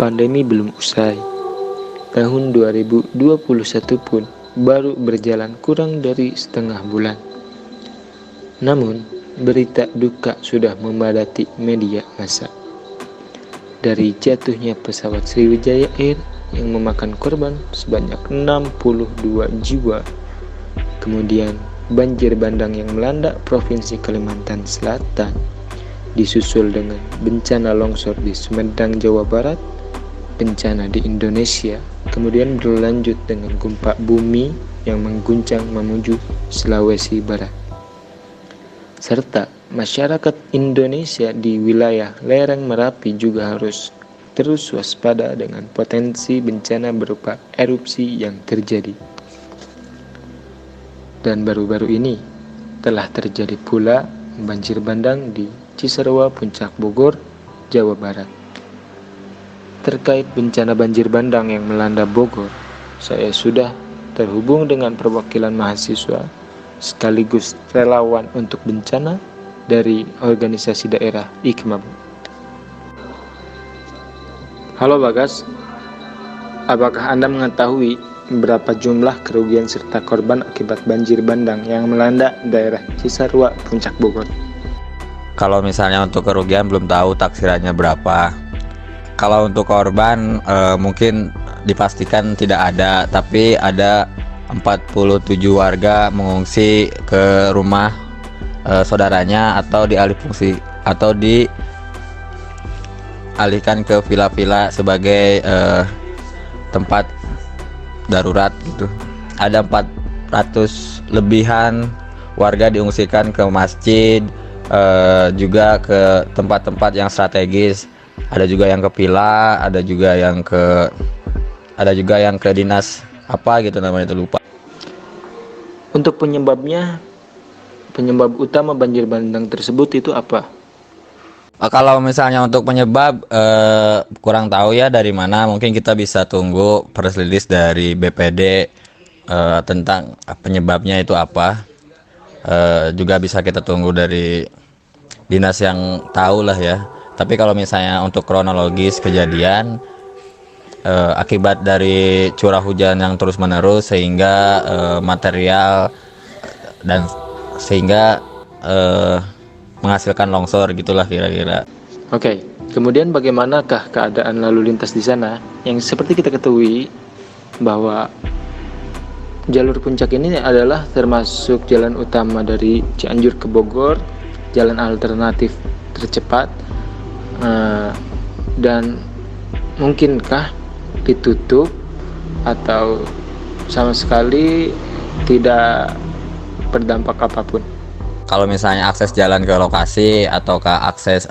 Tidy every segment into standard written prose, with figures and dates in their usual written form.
pandemi belum usai. Tahun 2021 pun baru berjalan kurang dari setengah bulan. Namun, berita duka sudah memadati media massa. Dari jatuhnya pesawat Sriwijaya Air yang memakan korban sebanyak 62 jiwa. Kemudian, banjir bandang yang melanda Provinsi Kalimantan Selatan, disusul dengan bencana longsor di Sumedang, Jawa Barat, bencana di Indonesia, kemudian berlanjut dengan gempa bumi yang mengguncang menuju Sulawesi Barat. Serta masyarakat Indonesia di wilayah lereng Merapi juga harus terus waspada dengan potensi bencana berupa erupsi yang terjadi. Dan baru-baru ini telah terjadi pula banjir bandang di Cisarua, Puncak Bogor, Jawa Barat. Terkait bencana banjir bandang yang melanda Bogor, saya sudah terhubung dengan perwakilan mahasiswa sekaligus relawan untuk bencana dari organisasi daerah IKMABO. Halo Bagas, apakah Anda mengetahui berapa jumlah kerugian serta korban akibat banjir bandang yang melanda daerah Cisarua, Puncak Bogor? Kalau misalnya untuk kerugian belum tahu taksirannya berapa. Kalau untuk korban mungkin dipastikan tidak ada, tapi ada 47 warga mengungsi ke rumah saudaranya atau dialih fungsi atau dialihkan ke villa-villa sebagai tempat darurat gitu. Ada 400 lebihan warga diungsikan ke masjid, juga ke tempat-tempat yang strategis. Ada juga yang ke villa, ada juga yang ke dinas apa gitu namanya, itu lupa. Untuk penyebab utama banjir bandang tersebut itu apa? Kalau misalnya untuk penyebab kurang tahu ya dari mana, mungkin kita bisa tunggu press release dari BPD tentang penyebabnya itu apa. Juga bisa kita tunggu dari dinas yang tahu lah ya. Tapi kalau misalnya untuk kronologis kejadian akibat dari curah hujan yang terus menerus sehingga material dan sehingga menghasilkan longsor gitulah kira-kira. Oke, kemudian bagaimanakah keadaan lalu lintas di sana? Yang seperti kita ketahui bahwa jalur puncak ini adalah termasuk jalan utama dari Cianjur ke Bogor, jalan alternatif tercepat, dan mungkinkah ditutup atau sama sekali tidak berdampak apapun? Kalau misalnya akses jalan ke lokasi atau ke akses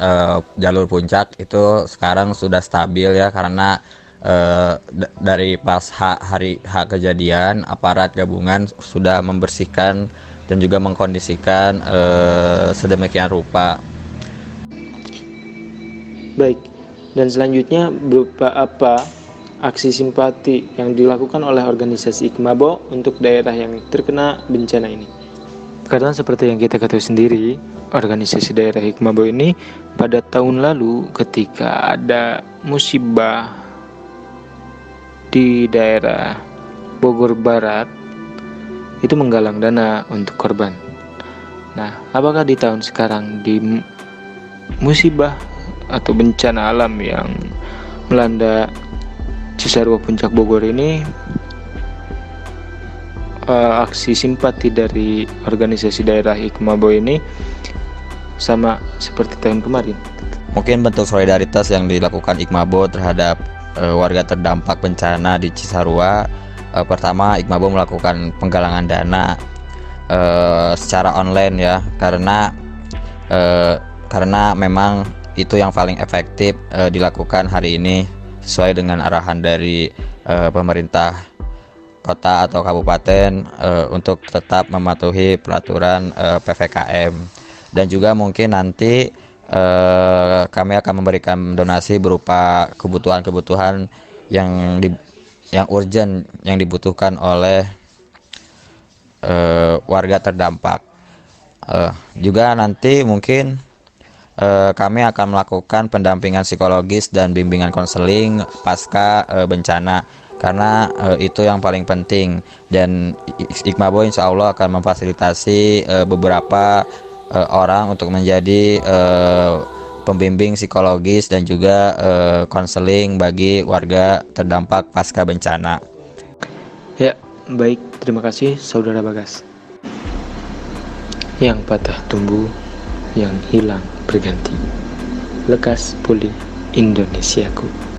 jalur puncak itu sekarang sudah stabil ya, karena dari pas hari H kejadian aparat gabungan sudah membersihkan dan juga mengkondisikan sedemikian rupa. Baik, dan selanjutnya berupa apa aksi simpati yang dilakukan oleh organisasi IKMABO untuk daerah yang terkena bencana ini? Karena seperti yang kita ketahui sendiri, organisasi daerah IKMABO ini pada tahun lalu ketika ada musibah di daerah Bogor Barat itu menggalang dana untuk korban. Nah, apakah di tahun sekarang di musibah atau bencana alam yang melanda Cisarua Puncak Bogor ini aksi simpati dari organisasi daerah IKMABO ini sama seperti tahun kemarin? Mungkin bentuk solidaritas yang dilakukan IKMABO terhadap warga terdampak bencana di Cisarua. Pertama, IKMABO melakukan penggalangan dana secara online ya, karena memang itu yang paling efektif dilakukan hari ini sesuai dengan arahan dari pemerintah kota atau kabupaten untuk tetap mematuhi peraturan PPKM. Dan juga mungkin nanti kami akan memberikan donasi berupa kebutuhan-kebutuhan yang urgent yang dibutuhkan oleh warga terdampak. Juga nanti mungkin kami akan melakukan pendampingan psikologis dan bimbingan konseling pasca bencana, karena itu yang paling penting. Dan Hikmahboy insya Allah akan memfasilitasi beberapa orang untuk menjadi pembimbing psikologis dan juga konseling bagi warga terdampak pasca bencana. Ya, baik, terima kasih Saudara Bagas. Yang patah tumbuh, yang hilang berganti. Lekas pulih Indonesiaku.